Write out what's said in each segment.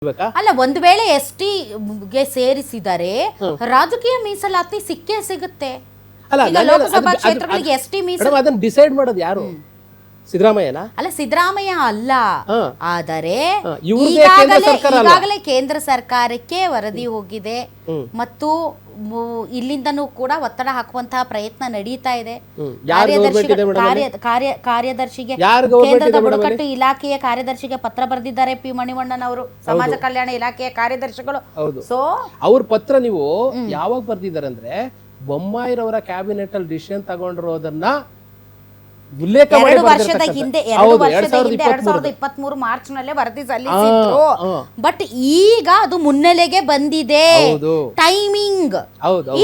ಅಲ್ಲ, ಒಂದು ವೇಳೆ ಎಸ್ಟಿ ಗೆ ಸೇರಿಸಿದರೆ ರಾಜಕೀಯ ಮೀಸಲಾತಿ ಸಿಕ್ಕೇ ಸಿಗುತ್ತೆ. ಲೋಕಸಭಾ ಕ್ಷೇತ್ರಗಳಿಗೆ ಎಸ್ಟಿ ಮೀಸಲಾತಿ ಅದನ್ನ ಡಿಸೈಡ್ ಮಾಡೋದು ಯಾರು? ಸಿದ್ದರಾಮಯ್ಯನಾ? ಅಲ್ಲ, ಸಿದ್ದರಾಮಯ್ಯ ಅಲ್ಲ. ಆದರೆ ಈಗಾಗಲೇ ಕೇಂದ್ರ ಸರ್ಕಾರಕ್ಕೆ ವರದಿ ಹೋಗಿದೆ ಮತ್ತು ಇಲ್ಲಿಂದನೂ ಕೂಡ ಒತ್ತಡ ಹಾಕುವಂತಹ ಪ್ರಯತ್ನ ನಡೀತಾ ಇದೆ. ಕಾರ್ಯದರ್ಶಿಗೆ ಕೇಂದ್ರದ ಬುಡಕಟ್ಟು ಇಲಾಖೆಯ ಕಾರ್ಯದರ್ಶಿಗೆ ಪತ್ರ ಬರೆದಿದ್ದಾರೆ ಪಿ ಮಣಿವಣ್ಣನ್ ಅವರು, ಸಮಾಜ ಕಲ್ಯಾಣ ಇಲಾಖೆಯ ಕಾರ್ಯದರ್ಶಿಗಳು. ಸೊ ಅವ್ರ ಪತ್ರ ನೀವು ಯಾವಾಗ ಬರ್ದಿದ್ದಾರೆ ಅಂದ್ರೆ, ಬೊಮ್ಮಾಯಿರವರ ಕ್ಯಾಬಿನೆಟ್ ಅಲ್ಲಿ ಡಿಸಿಷನ್ ತಗೊಂಡಿರೋದನ್ನ ಉಲ್ಲೇಖ 2 ವರ್ಷದ ಹಿಂದೆ 2023 ಮಾರ್ಚ್ ನಲ್ಲೇ ವರದಿ ಸಲ್ಲಿಸಿದ್ರು. ಬಟ್ ಈಗ ಅದು ಮುನ್ನೆಲೆಗೆ ಬಂದಿದೆ. Timing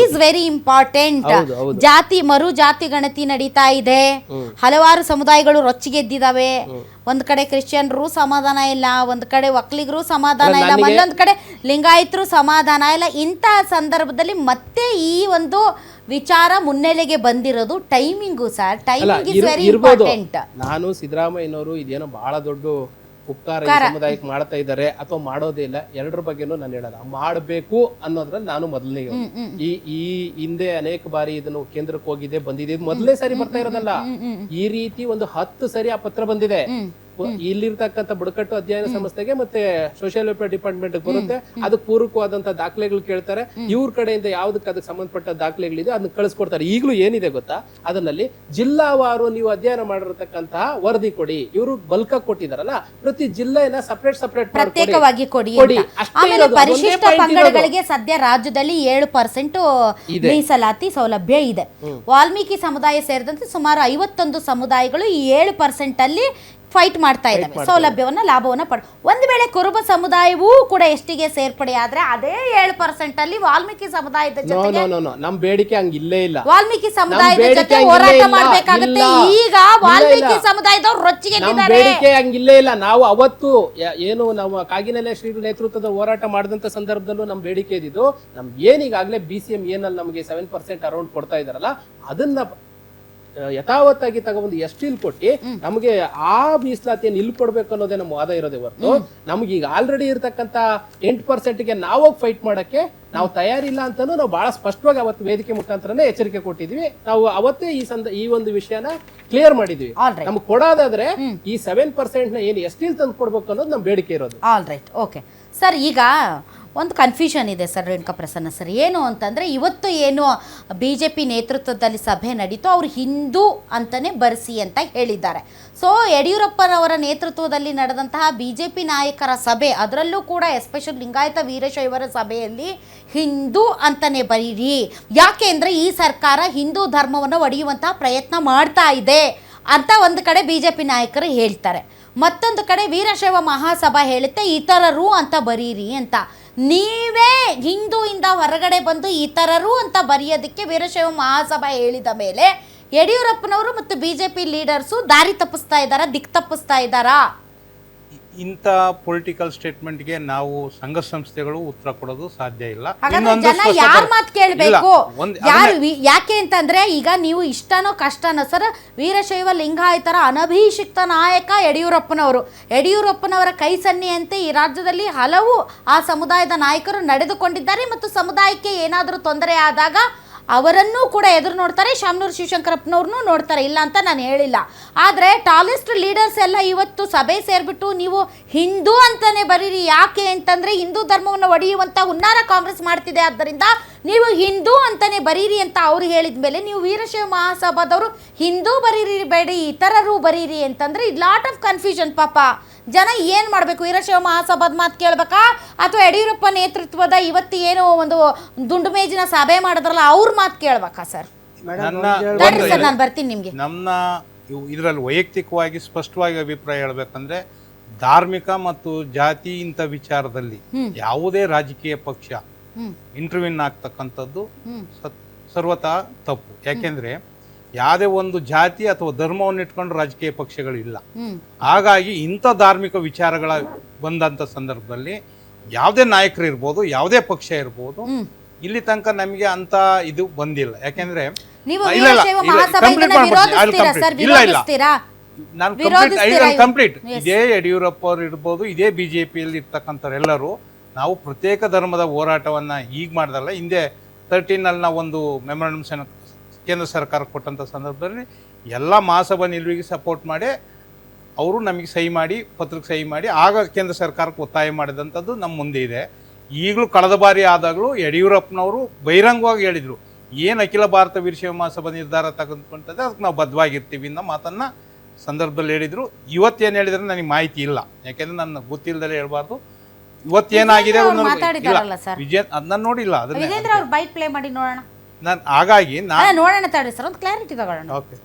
is very important. ಮರು ಜಾತಿ ಗಣತಿ ನಡೀತಾ ಇದೆ. ಹಲವಾರು ಸಮುದಾಯಗಳು ರೊಚ್ಚಿಗೆದ್ದಿದಾವೆ. ಒಂದ್ ಕಡೆ ಕ್ರಿಶ್ಚಿಯನ್ರು ಸಮಾಧಾನ ಇಲ್ಲ, ಒಂದ್ ಕಡೆ ಒಕ್ಕಲಿಗರು ಸಮಾಧಾನ ಇಲ್ಲ, ಮತ್ತೊಂದ್ ಕಡೆ ಲಿಂಗಾಯತರು ಸಮಾಧಾನ ಇಲ್ಲ. ಇಂತಹ ಸಂದರ್ಭದಲ್ಲಿ ಮತ್ತೆ ಈ ಒಂದು ವಿಚಾರ ಮುನ್ನೆಲೆಗೆ ಬಂದಿರೋದು timing sir. Timing is very important. ನಾನು ಸಿದ್ದರಾಮಯ್ಯನವರು ಇದೇನೋ ಬಹಳ ದೊಡ್ಡ ಉಪಕಾರ ಸಮುದಾಯಕ್ಕೆ ಮಾಡ್ತಾ ಇದ್ದಾರೆ ಅಥವಾ ಮಾಡೋದೇ ಇಲ್ಲ, ಎರಡರ ಬಗ್ಗೆನೂ ನಾನು ಹೇಳಲ್ಲ. ಮಾಡಬೇಕು ಅನ್ನೋದ್ರಲ್ಲಿ ನಾನು ಮೊದಲನೇ ಈ ಹಿಂದೆ ಅನೇಕ ಬಾರಿ ಇದನ್ನು ಕೇಂದ್ರಕ್ಕೆ ಹೋಗಿದೆ, ಬಂದಿದೆ. ಮೊದಲನೇ ಸಾರಿ ಬರ್ತಾ ಇರೋದಲ್ಲ, ಈ ರೀತಿ ಒಂದು 10 ಸರಿ ಆ ಪತ್ರ ಬಂದಿದೆ. ಇಲ್ಲಿರ್ತಕ್ಕಂಥ ಬುಡಕಟ್ಟು ಅಧ್ಯಯನ ಸಂಸ್ಥೆಗೆ ಮತ್ತೆ ಸೋಷಿಯಲ್ ವೆಲ್ಫೇರ್ ಡಿಪಾರ್ಟ್ಮೆಂಟ್ ಬರುತ್ತೆ. ಅದಕ್ಕೆ ಪೂರಕವಾದಂತಹ ದಾಖಲೆಗಳು ಕೇಳ್ತಾರೆ. ಇವ್ರ ಕಡೆಯಿಂದ ಯಾವ್ದಕ್ಕೆ ಅದಕ್ಕೆ ಸಂಬಂಧಪಟ್ಟ ದಾಖಲೆಗಳಿದೆ ಅದನ್ನ ಕಳಿಸ್ಕೊಡ್ತಾರೆ. ಈಗಲೂ ಏನಿದೆ ಗೊತ್ತಾ, ಅದರಲ್ಲಿ ಜಿಲ್ಲಾವಾರು ನೀವು ಅಧ್ಯಯನ ಮಾಡಿರತಕ್ಕಂತಹ ವರದಿ ಕೊಡಿ. ಇವರು ಬಲ್ಕ್ ಕೊಟ್ಟಿದಾರಲ್ಲ, ಪ್ರತಿ ಜಿಲ್ಲೆಯನ್ನ ಸಪರೇಟ್ ಪ್ರತ್ಯೇಕವಾಗಿ ಕೊಡಿ. ಆಮೇಲೆ ಪರಿಶಿಷ್ಟ ಪಂಗಡಗಳಿಗೆ ಸದ್ಯ ರಾಜ್ಯದಲ್ಲಿ 7% ಮೀಸಲಾತಿ ಸೌಲಭ್ಯ ಇದೆ. ವಾಲ್ಮೀಕಿ ಸಮುದಾಯ ಸೇರಿದಂತೆ ಸುಮಾರು 51 ಸಮುದಾಯಗಳು ಈ 7% ಅಲ್ಲಿ ಫೈಟ್ ಮಾಡ್ತಾ ಇದ್ದಾವೆ, ಸೌಲಭ್ಯವನ್ನ ಲಾಭವನ್ನ ಒಂದು ವೇಳೆ ಕುರುಬ ಸಮುದಾಯವೂ ಕೂಡ ಎಷ್ಟಿಗೆ ಸೇರ್ಪಡೆ ಆದ್ರೆ ಅದೇ 7% ಅಲ್ಲಿ ವಾಲ್ಮೀಕಿ ಸಮುದಾಯದ ಜೊತೆಗೆ ನಮ್ ಬೇಡಿಕೆ ಹಂಗಿಲ್ಲೇ ಇಲ್ಲ. ವಾಲ್ಮೀಕಿ ಸಮುದಾಯದ ಜೊತೆ ಹೋರಾಟ ಮಾಡ್ಬೇಕಾಗುತ್ತೆ. ಈಗ ವಾಲ್ಮೀಕಿ ಸಮುದಾಯದವ್ರು ರೊಚ್ಚಿಗೆ ಬೇಡಿಕೆ ಹಂಗಿಲ್ಲೇ ಇಲ್ಲ. ನಾವು ಅವತ್ತು ಏನು ನಾವು ಕಾಗಿನೆಲೆ ಶ್ರೀಗಳ ನೇತೃತ್ವದ ಹೋರಾಟ ಮಾಡಿದಂತ ಸಂದರ್ಭದಲ್ಲೂ ನಮ್ ಬೇಡಿಕೆ ಇದ್ದಿದ್ದು, ನಮ್ಗೆ ಏನೀಗಾಗ್ಲೇ BCM ಏನಲ್ಲಿ ನಮಗೆ 7% ಅರೌಂಡ್ ಕೊಡ್ತಾ ಇದಾರಲ್ಲ, ಅದನ್ನ ಯಥಾವತ್ತಾಗಿ ತಗೊಂಡು ಎಸ್ಟಿಲ್ ಕೊಟ್ಟಿ ನಮಗೆ ಆ ಮೀಸಲಾತಿಯನ್ನು ಇಲ್ಲಿ ಕೊಡ್ಬೇಕು ಅನ್ನೋದೇ ನಮ್ಮ ವಾದ ಇರೋದೇ ಹೊರತು, ನಮ್ಗೆ ಈಗ ಆಲ್ರೆಡಿ ಇರತಕ್ಕಂತ 8%ಗೆ ನಾವು ಫೈಟ್ ಮಾಡಕ್ಕೆ ನಾವು ತಯಾರಿಲ್ಲ ಅಂತಾನು ನಾವು ಬಹಳ ಸ್ಪಷ್ಟವಾಗಿ ಅವತ್ತು ವೇದಿಕೆ ಮುಖಾಂತರನೇ ಎಚ್ಚರಿಕೆ ಕೊಟ್ಟಿದ್ವಿ. ನಾವು ಅವತ್ತೇ ಈ ಒಂದು ವಿಷಯನ ಕ್ಲಿಯರ್ ಮಾಡಿದ್ವಿ. ನಮ್ಗೆ ಕೊಡೋದಾದ್ರೆ ಈ 7% ನ ಏನು ಎಸ್ಟಿಲ್ ತಂದು ಕೊಡ್ಬೇಕು ಅನ್ನೋದು ನಮ್ ಬೇಡಿಕೆ ಇರೋದು. All right, okay sir. ಈಗ ಒಂದು ಕನ್ಫ್ಯೂಷನ್ ಇದೆ ಸರ್, ರೇಣುಕಾ ಪ್ರಸನ್ನ ಸರ್. ಏನು ಅಂತಂದರೆ, ಇವತ್ತು ಏನು BJP ನೇತೃತ್ವದಲ್ಲಿ ಸಭೆ ನಡೀತು, ಅವರು ಹಿಂದೂ ಅಂತಲೇ ಬರೆಸಿ ಅಂತ ಹೇಳಿದ್ದಾರೆ. ಸೊ ಯಡಿಯೂರಪ್ಪನವರ ನೇತೃತ್ವದಲ್ಲಿ ನಡೆದಂತಹ BJP ನಾಯಕರ ಸಭೆ, ಅದರಲ್ಲೂ ಕೂಡ ಎಸ್ಪೆಷಲಿ ಲಿಂಗಾಯತ ವೀರಶೈವರ ಸಭೆಯಲ್ಲಿ ಹಿಂದೂ ಅಂತಲೇ ಬರೀರಿ, ಯಾಕೆ ಅಂದರೆ ಈ ಸರ್ಕಾರ ಹಿಂದೂ ಧರ್ಮವನ್ನು ಒಡೆಯುವಂತಹ ಪ್ರಯತ್ನ ಮಾಡ್ತಾ ಇದೆ ಅಂತ ಒಂದು ಕಡೆ BJP ನಾಯಕರು ಹೇಳ್ತಾರೆ. ಮತ್ತೊಂದು ಕಡೆ ವೀರಶೈವ ಮಹಾಸಭಾ ಹೇಳುತ್ತೆ ಇತರರು ಅಂತ ಬರೀರಿ ಅಂತ. ನೀವೇ ಹಿಂದೂಯಿಂದ ಹೊರಗಡೆ ಬಂದು ಇತರರು ಅಂತ ಬರೆಯೋದಕ್ಕೆ ವೀರಶೈವ ಮಹಾಸಭಾ ಹೇಳಿದ ಮೇಲೆ ಯಡಿಯೂರಪ್ಪನವರು ಮತ್ತು BJP ಲೀಡರ್ಸು ದಾರಿ ತಪ್ಪಿಸ್ತಾ ಇದ್ದಾರಾ, ದಿಕ್ ತಪ್ಪಿಸ್ತಾ ಇದ್ದಾರಾ? ಇಂಥ ಪೊಲಿಟಿಕಲ್ ಸ್ಟೇಟ್ಮೆಂಟ್ಗೆ ನಾವು ಸಂಘ ಸಂಸ್ಥೆಗಳು ಉತ್ತರ ಕೊಡೋದು ಸಾಧ್ಯ ಇಲ್ಲ. ಜನ ಯಾರ ಮಾತು ಕೇಳಬೇಕು? ಯಾಕೆ ಅಂತಂದ್ರೆ, ಈಗ ನೀವು ಇಷ್ಟನೋ ಕಷ್ಟನೋ ಸರ್, ವೀರಶೈವ ಲಿಂಗಾಯತರ ಅನಭಿಷಿಕ್ತ ನಾಯಕ ಯಡಿಯೂರಪ್ಪನವರ ಕೈ ಸನ್ನೆಯಂತೆ ಈ ರಾಜ್ಯದಲ್ಲಿ ಹಲವು ಆ ಸಮುದಾಯದ ನಾಯಕರು ನಡೆದುಕೊಂಡಿದ್ದಾರೆ. ಮತ್ತು ಸಮುದಾಯಕ್ಕೆ ಏನಾದರೂ ತೊಂದರೆ ಆದಾಗ ಅವರನ್ನೂ ಕೂಡ ಎದುರು ನೋಡ್ತಾರೆ, ಶಾಮನೂರು ಶಿವಶಂಕರಪ್ಪನವ್ರನ್ನೂ ನೋಡ್ತಾರೆ, ಇಲ್ಲ ಅಂತ ನಾನು ಹೇಳಿಲ್ಲ. ಆದರೆ ಟಾಲೆಸ್ಟ್ ಲೀಡರ್ಸ್ ಎಲ್ಲ ಇವತ್ತು ಸಭೆ ಸೇರಿಬಿಟ್ಟು ನೀವು ಹಿಂದೂ ಅಂತಲೇ ಬರೀರಿ, ಯಾಕೆ ಅಂತಂದರೆ ಹಿಂದೂ ಧರ್ಮವನ್ನು ಒಡೆಯುವಂಥ ಹುನ್ನಾರ ಕಾಂಗ್ರೆಸ್ ಮಾಡ್ತಿದೆ, ಆದ್ದರಿಂದ ನೀವು ಹಿಂದೂ ಅಂತಲೇ ಬರೀರಿ ಅಂತ ಅವ್ರು ಹೇಳಿದ ಮೇಲೆ, ನೀವು ವೀರಶೈವ ಮಹಾಸಭಾದವರು ಹಿಂದೂ ಬರೀರಿ ಬೇಡಿ ಇತರರು ಬರೀರಿ ಅಂತಂದರೆ ಇದು ಲಾಟ್ ಆಫ್ ಕನ್ಫ್ಯೂಷನ್. ಪಾಪ ಜನ ಏನು ಮಾಡಬೇಕು? ವೀರಶೈವ ಮಹಾಸಭಾದ ಮಾತು ಕೇಳಬೇಕಾ ಅಥವಾ ಯಡಿಯೂರಪ್ಪ ನೇತೃತ್ವದ ಇವತ್ತು ಏನೋ ಒಂದು ದುಂಡು ಮೇಜಿನ ಸಭೆ ಮಾಡಿದ್ರಲ್ಲ ಅವ್ರ ಮಾತು ಕೇಳಬೇಕಾ ಸರ್? ನಾನು ಬರ್ತೀನಿ ನಿಮಗೆ. ನಮ್ಮ ಇದರಲ್ಲಿ ವೈಯಕ್ತಿಕವಾಗಿ ಸ್ಪಷ್ಟವಾಗಿ ಅಭಿಪ್ರಾಯ ಹೇಳ್ಬೇಕಂದ್ರೆ, ಧಾರ್ಮಿಕ ಮತ್ತು ಜಾತಿ ಇಂಥ ವಿಚಾರದಲ್ಲಿ ಯಾವುದೇ ರಾಜಕೀಯ ಪಕ್ಷ ಇಂಟರ್ವ್ಯೂನ್ ಆಗ್ತಕ್ಕಂಥದ್ದು ಸರ್ವತಾ ತಪ್ಪು. ಯಾಕೆಂದ್ರೆ ಯಾವುದೇ ಒಂದು ಜಾತಿ ಅಥವಾ ಧರ್ಮವನ್ನು ಇಟ್ಕೊಂಡು ರಾಜಕೀಯ ಪಕ್ಷಗಳು ಇಲ್ಲ. ಹಾಗಾಗಿ ಇಂಥ ಧಾರ್ಮಿಕ ವಿಚಾರಗಳ ಬಂದಂಥ ಸಂದರ್ಭದಲ್ಲಿ ಯಾವುದೇ ನಾಯಕರು ಇರ್ಬೋದು, ಯಾವುದೇ ಪಕ್ಷ ಇರ್ಬೋದು, ಇಲ್ಲಿ ತನಕ ನಮಗೆ ಅಂತ ಇದು ಬಂದಿಲ್ಲ. ಯಾಕೆಂದ್ರೆ ನಾನು ಕಂಪ್ಲೀಟ್ ಇದೇ ಯಡಿಯೂರಪ್ಪ ಅವರು ಇರ್ಬೋದು, ಇದೇ ಬಿಜೆಪಿಯಲ್ಲಿ ಇರ್ತಕ್ಕಂಥವ್ರೆಲ್ಲರೂ ನಾವು ಪ್ರತ್ಯೇಕ ಧರ್ಮದ ಹೋರಾಟವನ್ನ ಈಗ ಮಾಡ್ದಲ್ಲ, ಹಿಂದೆ 13ನಲ್ಲಿ ನಾವು ಒಂದು ಮೆಮೊರಂಡಮ್ ಕೇಂದ್ರ ಸರ್ಕಾರ ಕೊಟ್ಟಂಥ ಸಂದರ್ಭದಲ್ಲಿ ಎಲ್ಲ ಮಹಾಸಭಾ ನಿಲುವಿಗೆ ಸಪೋರ್ಟ್ ಮಾಡಿ ಅವರು ನಮಗೆ ಸಹಿ ಮಾಡಿ, ಪತ್ರಕ್ಕೆ ಸಹಿ ಮಾಡಿ ಆಗ ಕೇಂದ್ರ ಸರ್ಕಾರಕ್ಕೆ ಒತ್ತಾಯ ಮಾಡಿದಂಥದ್ದು ನಮ್ಮ ಮುಂದೆ ಇದೆ. ಈಗಲೂ ಕಳೆದ ಬಾರಿ ಆದಾಗಲೂ ಯಡಿಯೂರಪ್ಪನವರು ಬಹಿರಂಗವಾಗಿ ಹೇಳಿದರು, ಏನು ಅಖಿಲ ಭಾರತ ವೀರಶೈವ ಮಹಾಸಭಾ ನಿರ್ಧಾರ ತೆಗೆದುಕೊಂಡದೆ ಅದಕ್ಕೆ ನಾವು ಬದ್ಧವಾಗಿರ್ತೀವಿ ಅನ್ನೋ ಮಾತನ್ನು ಸಂದರ್ಭದಲ್ಲಿ ಹೇಳಿದರು. ಇವತ್ತೇನು ಹೇಳಿದ್ರೆ ನನಗೆ ಮಾಹಿತಿ ಇಲ್ಲ, ಯಾಕೆಂದರೆ ನನ್ನ ಗೊತ್ತಿಲ್ಲದಲ್ಲೇ ಹೇಳ್ಬಾರ್ದು. ಇವತ್ತೇನಾಗಿದೆ ವಿಜಯ ಅದನ್ನ ನೋಡಿಲ್ಲ, ಅದನ್ನ ಬೈಟ್ ಪ್ಲೇ ಮಾಡಿ ನೋಡೋಣ. ನಾನು ಹಾಗಾಗಿ ನೋಡೋಣ ತಡ್ರಿ ಸರ್, ಒಂದು ಕ್ಲಾರಿಟಿ ತಗೊಳ್ಳೋಣ. ಓಕೆ.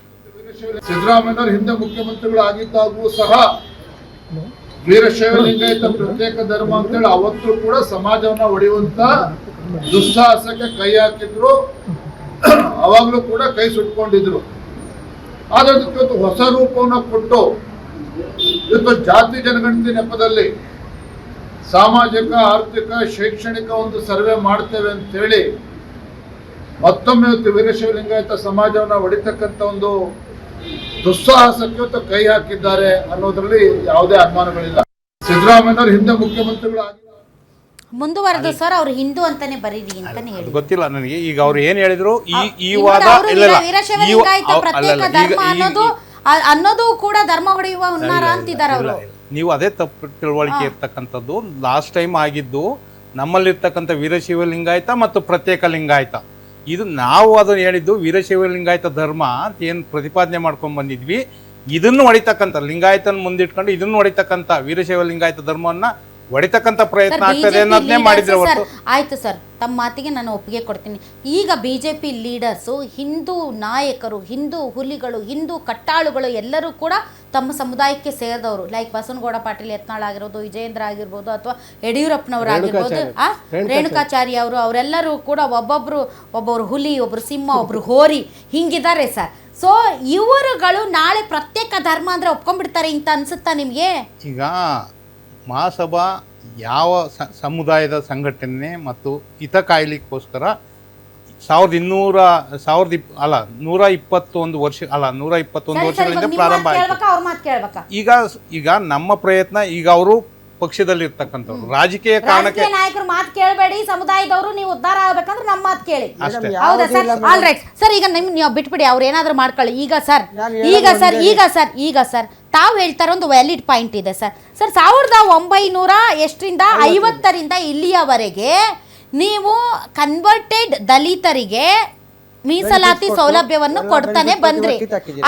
ಸಿದ್ದರಾಮಯ್ಯವರು ಹಿಂದೆ ಮುಖ್ಯಮಂತ್ರಿಗಳು ಆಗಿದ್ದಾಗೂ ಸಹ ವೀರಶೈವ ಲಿಂಗಾಯತ ಪ್ರತ್ಯೇಕ ಧರ್ಮ ಅಂತೇಳಿ ಅವತ್ತು ಕೂಡ ಸಮಾಜವನ್ನ ಒಡೆಯುವಂತ ದುಸ್ಸಾಹಸಕ್ಕೆ ಕೈ ಹಾಕಿದ್ರು. ಅವಾಗ್ಲೂ ಕೂಡ ಕೈ ಸುಟ್ಕೊಂಡಿದ್ರು. ಆದ್ರೆ ಇವತ್ತು ಹೊಸ ರೂಪವನ್ನು ಕೊಟ್ಟು ಇವತ್ತು ಜಾತಿ ಜನಗಣತಿ ನೆಪದಲ್ಲಿ ಸಾಮಾಜಿಕ, ಆರ್ಥಿಕ, ಶೈಕ್ಷಣಿಕ ಒಂದು ಸರ್ವೆ ಮಾಡ್ತೇವೆ ಅಂತ ಹೇಳಿ ಮತ್ತೊಮ್ಮೆ ಇವತ್ತು ವೀರಶೈವ ಲಿಂಗಾಯತ ಸಮಾಜವನ್ನ ಹೊಡಿತಕ್ಕಂಥ ಒಂದು ದುಸ್ಸಾಹಸಕ್ಕೆ ಇವತ್ತು ಕೈ ಹಾಕಿದ್ದಾರೆ ಅನ್ನೋದ್ರಲ್ಲಿ ಯಾವುದೇ ಅನುಮಾನಗಳಿಲ್ಲ. ಸಿದ್ದರಾಮಯ್ಯವರು ಹಿಂದೆ ಮುಖ್ಯಮಂತ್ರಿಗಳು ಮುಂದುವರೆದು ಸರ್ ಅವ್ರು ಹಿಂದೂ ಅಂತಾನೆ ಬರೀರಿ ಅಂತಾನೆ ಹೇಳಿ, ಗೊತ್ತಿಲ್ಲ ನನಗೆ. ಈಗ ಅವ್ರು ಏನ್ ಹೇಳಿದ್ರು ಈ ವಾದ ಅನ್ನೋದು ಕೂಡ ಧರ್ಮ ಹೊಡೆಯುವ ಹುನ್ನಾರ ಅಂತಿದ್ದಾರೆ ಅವರು. ನೀವು ಅದೇ ತಪ್ಪು ತಿಳುವಳಿಕೆ ಇರ್ತಕ್ಕಂಥದ್ದು. ಲಾಸ್ಟ್ ಟೈಮ್ ಆಗಿದ್ದು ನಮ್ಮಲ್ಲಿರ್ತಕ್ಕಂಥ ವೀರಶೈವ ಲಿಂಗಾಯತ ಮತ್ತು ಪ್ರತ್ಯೇಕ ಲಿಂಗಾಯತ, ಇದು ನಾವು ಅದನ್ನು ಹೇಳಿದ್ದು ವೀರಶೈವ ಲಿಂಗಾಯತ ಧರ್ಮ ಅಂತ ಏನು ಪ್ರತಿಪಾದನೆ ಮಾಡ್ಕೊಂಡು ಬಂದಿದ್ವಿ. ಇದನ್ನು ಹೊಡಿತಕ್ಕಂಥ ಲಿಂಗಾಯತನ ಮುಂದಿಟ್ಕೊಂಡು ಇದನ್ನು ಹೊಡಿತಕ್ಕಂಥ ವೀರಶೈವ ಲಿಂಗಾಯತ ಧರ್ಮವನ್ನ ಹೊಡಿತಕ್ಕಂಥ ಪ್ರಯತ್ನ ಆಗ್ತದೆ ಅನ್ನೋದನ್ನೇ ಮಾಡಿದ್ರೆ ಹೊರತು. ಆಯ್ತು ಸರ್, ತಮ್ಮ ಮಾತಿಗೆ ನಾನು ಒಪ್ಪಿಗೆ ಕೊಡ್ತೀನಿ. ಈಗ ಬಿಜೆಪಿ ಲೀಡರ್ಸು, ಹಿಂದೂ ನಾಯಕರು, ಹಿಂದೂ ಹುಲಿಗಳು, ಹಿಂದೂ ಕಟ್ಟಾಳುಗಳು ಎಲ್ಲರೂ ಕೂಡ ತಮ್ಮ ಸಮುದಾಯಕ್ಕೆ ಸೇರಿದವರು. ಲೈಕ್ ಬಸವನಗೌಡ ಪಾಟೀಲ್ ಯತ್ನಾಳ್ ಆಗಿರ್ಬೋದು, ವಿಜಯೇಂದ್ರ ಆಗಿರ್ಬೋದು, ಅಥವಾ ಯಡಿಯೂರಪ್ಪನವ್ರು ಆಗಿರ್ಬೋದು, ರೇಣುಕಾಚಾರ್ಯ ಅವರು, ಅವರೆಲ್ಲರೂ ಕೂಡ ಒಬ್ಬೊಬ್ರು ಹುಲಿ, ಒಬ್ರು ಸಿಂಹ, ಒಬ್ರು ಹೋರಿ ಹಿಂಗಿದ್ದಾರೆ ಸರ್. ಸೊ ಇವರುಗಳು ನಾಳೆ ಪ್ರತ್ಯೇಕ ಧರ್ಮ ಅಂದ್ರೆ ಒಪ್ಕೊಂಡ್ಬಿಡ್ತಾರೆ ಅಂತ ಅನ್ಸುತ್ತಾ ನಿಮ್ಗೆ? ಈಗ ಮಹಾಸಭಾ ಯಾವ ಸಮುದಾಯದ ಸಂಘಟನೆ ಮತ್ತು ಹಿತ ಕಾಯ್ಲಿಕ್ಕೋಸ್ಕರ 121 ವರ್ಷಗಳಿಂದ ಪ್ರಾರಂಭ ಆಯಿತು. ಈಗ ನಮ್ಮ ಪ್ರಯತ್ನ, ಈಗ ಅವರು ಪಕ್ಷದಲ್ಲಿ ಇರ್ತಕ್ಕಂಥವ್ರು ರಾಜಕೀಯ ಕಾರಣಕ್ಕೆ ನಾಯಕರು ಮಾತು ಕೇಳಬೇಡಿ, ಸಮುದಾಯದವರು ನೀವು ಉದ್ಧಾರ ಆಗ್ಬೇಕಂದ್ರೆ ನಮ್ಮ ಮಾತು ಕೇಳಿ. ಹೌದಾ ಸರ್? ಆಲ್ ರೈಟ್ ಸರ್, ಈಗ ನೀವು ಬಿಟ್ಬಿಡಿ, ಅವ್ರು ಏನಾದ್ರು ಮಾಡ್ಕೊಳ್ಳಿ. ಈಗ ಸರ್ ತಾವು ಹೇಳ್ತಾರೆ ಒಂದು ವ್ಯಾಲಿಡ್ ಪಾಯಿಂಟ್ ಇದೆ ಸರ್. 1950ರಿಂದ ಇಲ್ಲಿಯವರೆಗೆ ನೀವು ಕನ್ವರ್ಟೆಡ್ ದಲಿತರಿಗೆ ಮೀಸಲಾತಿ ಸೌಲಭ್ಯವನ್ನು ಕೊಡ್ತಾನೆ ಬಂದ್ರಿ.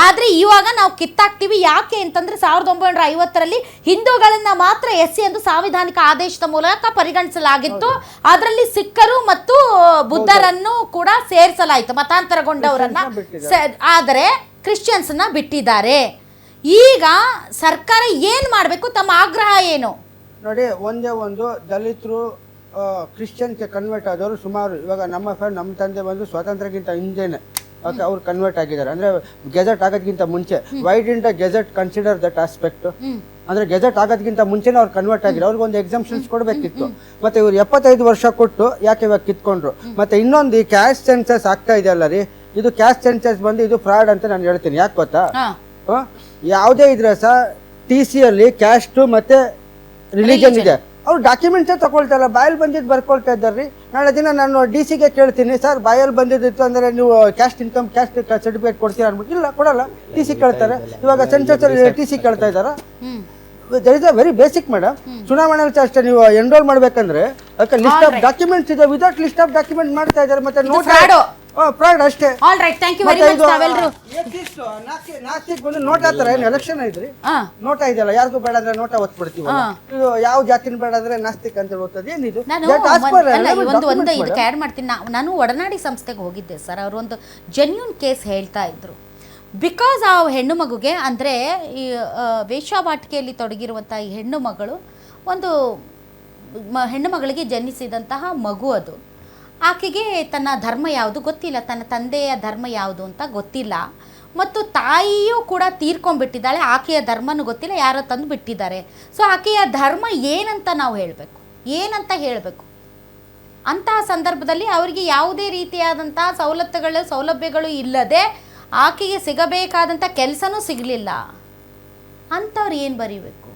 ಆದ್ರೆ ಇವಾಗ ನಾವು ಕಿತ್ತಾಕ್ತಿವಿ. ಯಾಕೆ ಅಂತಂದ್ರೆ 1950ರಲ್ಲಿ ಹಿಂದೂಗಳನ್ನ ಮಾತ್ರ SC ಎಂದು ಸಾಂವಿಧಾನಿಕ ಆದೇಶದ ಮೂಲಕ ಪರಿಗಣಿಸಲಾಗಿತ್ತು. ಅದರಲ್ಲಿ ಸಿಖ್ಖರು ಮತ್ತು ಬುದ್ಧರನ್ನು ಕೂಡ ಸೇರಿಸಲಾಯಿತು, ಮತಾಂತರಗೊಂಡವರನ್ನ. ಆದರೆ ಕ್ರಿಶ್ಚಿಯನ್ಸ್ನ ಬಿಟ್ಟಿದ್ದಾರೆ. ಈಗ ಸರ್ಕಾರ ಏನ್ ಮಾಡಬೇಕು? ತಮ್ಮ ಆಗ್ರಹ ಏನು? ನೋಡಿ, ಒಂದೇ ಒಂದು ದಲಿತರು ಕ್ರಿಶ್ಚಿಯನ್ಗೆ ಕನ್ವರ್ಟ್ ಆದವರು ಸುಮಾರು. ಇವಾಗ ನಮ್ಮ ತಂದೆ ಬಂದು ಸ್ವಾತಂತ್ರ್ಯಕ್ಕಿಂತ ಹಿಂದೆನೆ ಅವ್ರು ಕನ್ವರ್ಟ್ ಆಗಿದ್ದಾರೆ. ಅಂದ್ರೆ ಗೆಜೆಟ್ ಆಗೋದಕ್ಕಿಂತ ಮುಂಚೆ. Why didn't gazette consider that aspect? ಅಂದ್ರೆ ಗೆಜೆಟ್ ಆಗೋದಕ್ಕಿಂತ ಮುಂಚೆನೇ ಅವ್ರು ಕನ್ವರ್ಟ್ ಆಗಿರೋ, ಅವ್ರಿಗೆ ಒಂದು ಎಕ್ಸಾಮ್ಷನ್ಸ್ ಕೊಡಬೇಕಿತ್ತು. ಮತ್ತೆ ಇವ್ರು 75 ವರ್ಷ ಕೊಟ್ಟು ಯಾಕೆ ಇವಾಗ ಕಿತ್ಕೊಂಡ್ರು? ಮತ್ತೆ ಇನ್ನೊಂದು, ಈ ಕ್ಯಾಸ್ಟ್ ಸೆನ್ಸಸ್ ಆಗ್ತಾ ಇದೆಯಲ್ಲ ರೀ, ಇದು ಕ್ಯಾಸ್ಟ್ ಸೆನ್ಸಸ್ ಬಂದು ಇದು ಫ್ರಾಡ್ ಅಂತ ನಾನು ಹೇಳ್ತೀನಿ. ಯಾಕೆ ಗೊತ್ತಾ? ಯಾವುದೇ ಇದ್ರೆ ಸಹ TC ಅಲ್ಲಿ ಕ್ಯಾಸ್ಟ್ ಮತ್ತೆ ರಿಲಿಜನ್ ಇದೆ, ಅವ್ರು ಡಾಕ್ಯುಮೆಂಟ್ಸೇ ತಗೊಳ್ತಾರಲ್ಲ, ಬಾಯಲ್ಲಿ ಬಂದಿದ್ದು ಬರ್ಕೊಳ್ತಾ ಇದ್ದಾರ್ರಿ. ನಾಳೆ ದಿನ ನಾನು DC ಗೆ ಕೇಳ್ತೀನಿ, ಸರ್ ಬಾಯಲ್ಲಿ ಬಂದಿದ್ದಿತ್ತು ಅಂದ್ರೆ ನೀವು ಕ್ಯಾಸ್ಟ್ ಸರ್ಟಿಫಿಕೇಟ್ ಕೊಡ್ತೀರಾ ಅನ್ಬಿಟ್ಟು, ಇಲ್ಲ ಕೊಡಲ್ಲ, TC ಕೇಳ್ತಾರೆ. ಇವಾಗ ಸೆನ್ಸಸ್ TC ಕೇಳ್ತಾ ಇದ್ದಾರ. That is a very basic madam. ಚುನಾವಣೆಯಲ್ಲಿ ಅಷ್ಟೇ, ನೀವು ಎನ್ರೋಲ್ ಮಾಡ್ಬೇಕಂದ್ರೆ ಅದಕ್ಕೆ ಲಿಸ್ಟ್ ಆಫ್ ಡಾಕ್ಯುಮೆಂಟ್ಸ್ ಇದೆ. ವಿದೌಟ್ ಲಿಸ್ಟ್ ಆಫ್ ಡಾಕ್ಯುಮೆಂಟ್ ಮಾಡ್ತಾ ಇದ್ದಾರೆ. ಮತ್ತೆ ಫ್ರಾಡ್ ಅಷ್ಟೇ. All right, thank you very much ತಾವೆಲ್ಲರೂ. ನಾಸ್ತಿಕ್ ಬಂದು ನೋಟ್ ಹಾಕ್ತಾರೆ. ಏನು ಎಲೆಕ್ಷನ್ ಐತ್ರಿ, ನೋಟ ಇದೆಯಲ್ಲ, ಯಾರಿಗೂ ಬೇಡ ಅಂದ್ರೆ ನೋಟ ಒತ್ಬಿಡ್ತೀವಿ. ಇದು ಯಾವ ಜಾತಿನ ಬೇಡ ಅಂದ್ರೆ ನಾಸ್ತಿಕ್ ಅಂತ ಓದ್ತದೆ. ಏನಿದು? ಒಂದು ಇದಕ್ಕೆ ಆ್ಯಡ್ ಮಾಡ್ತೀನಿ. ನಾನು ಒಡನಾಡಿ ಸಂಸ್ಥೆಗೆ ಹೋಗಿದ್ದೆ ಸರ್. ಅವರು ಒಂದು ಜೆನ್ಯೂನ್ ಕೇಸ್ ಹೇಳ್ತಾ ಇದ್ರು. ಬಿಕಾಸ್ ಆ ಹೆಣ್ಣು ಮಗುಗೆ ಅಂದರೆ ಈ ವೇಶ್ಯಾವಾಟಿಕೆಯಲ್ಲಿ ತೊಡಗಿರುವಂಥ ಈ ಹೆಣ್ಣು ಮಗಳು, ಒಂದು ಹೆಣ್ಣು ಮಗಳಿಗೆ ಜನಿಸಿದಂತಹ ಮಗು ಅದು. ಆಕೆಗೆ ತನ್ನ ಧರ್ಮ ಯಾವುದು ಗೊತ್ತಿಲ್ಲ, ತನ್ನ ತಂದೆಯ ಧರ್ಮ ಯಾವುದು ಅಂತ ಗೊತ್ತಿಲ್ಲ, ಮತ್ತು ತಾಯಿಯೂ ಕೂಡ ತೀರ್ಕೊಂಡ್ಬಿಟ್ಟಿದ್ದಾಳೆ. ಆಕೆಯ ಧರ್ಮನೂ ಗೊತ್ತಿಲ್ಲ, ಯಾರೋ ತಂದು ಬಿಟ್ಟಿದ್ದಾರೆ. ಸೊ ಆಕೆಯ ಧರ್ಮ ಏನಂತ ನಾವು ಹೇಳಬೇಕು, ಏನಂತ ಹೇಳಬೇಕು? ಅಂತಹ ಸಂದರ್ಭದಲ್ಲಿ ಅವರಿಗೆ ಯಾವುದೇ ರೀತಿಯಾದಂಥ ಸೌಲಭ್ಯಗಳು ಇಲ್ಲದೆ ಆಕೆಗೆ ಸಿಗಬೇಕಾದಂಥ ಕೆಲಸನೂ ಸಿಗಲಿಲ್ಲ. ಅಂಥವ್ರು ಏನು ಬರೀಬೇಕು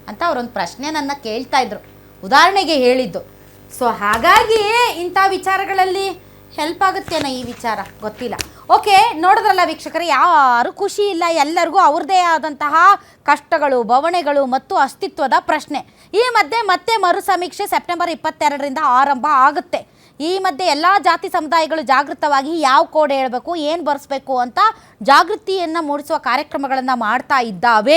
ಅಂತ ಅವರೊಂದು ಪ್ರಶ್ನೆ ನನ್ನ ಕೇಳ್ತಾ ಇದ್ರು, ಉದಾಹರಣೆಗೆ ಹೇಳಿದ್ದು. ಸೊ ಹಾಗಾಗಿ ಇಂಥ ವಿಚಾರಗಳಲ್ಲಿ ಹೆಲ್ಪ್ ಆಗುತ್ತೇನೋ ಈ ವಿಚಾರ, ಗೊತ್ತಿಲ್ಲ. ಓಕೆ, ನೋಡಿದ್ರಲ್ಲ ವೀಕ್ಷಕರೇ, ಯಾರು ಖುಷಿ ಇಲ್ಲ, ಎಲ್ಲರಿಗೂ ಅವ್ರದ್ದೇ ಆದಂತಹ ಕಷ್ಟಗಳು, ಬವಣೆಗಳು ಮತ್ತು ಅಸ್ತಿತ್ವದ ಪ್ರಶ್ನೆ. ಈ ಮಧ್ಯೆ ಮತ್ತೆ ಮರು ಸಮೀಕ್ಷೆ ಸೆಪ್ಟೆಂಬರ್ 22ರಿಂದ ಆರಂಭ ಆಗುತ್ತೆ. ಈ ಮಧ್ಯೆ ಎಲ್ಲ ಜಾತಿ ಸಮುದಾಯಗಳು ಜಾಗೃತವಾಗಿ ಯಾವ ಕೋಡ್ ಹೇಳಬೇಕು, ಏನು ಬರೆಸ್ಬೇಕು ಅಂತ ಜಾಗೃತಿಯನ್ನು ಮೂಡಿಸುವ ಕಾರ್ಯಕ್ರಮಗಳನ್ನು ಮಾಡ್ತಾ ಇದ್ದಾವೆ.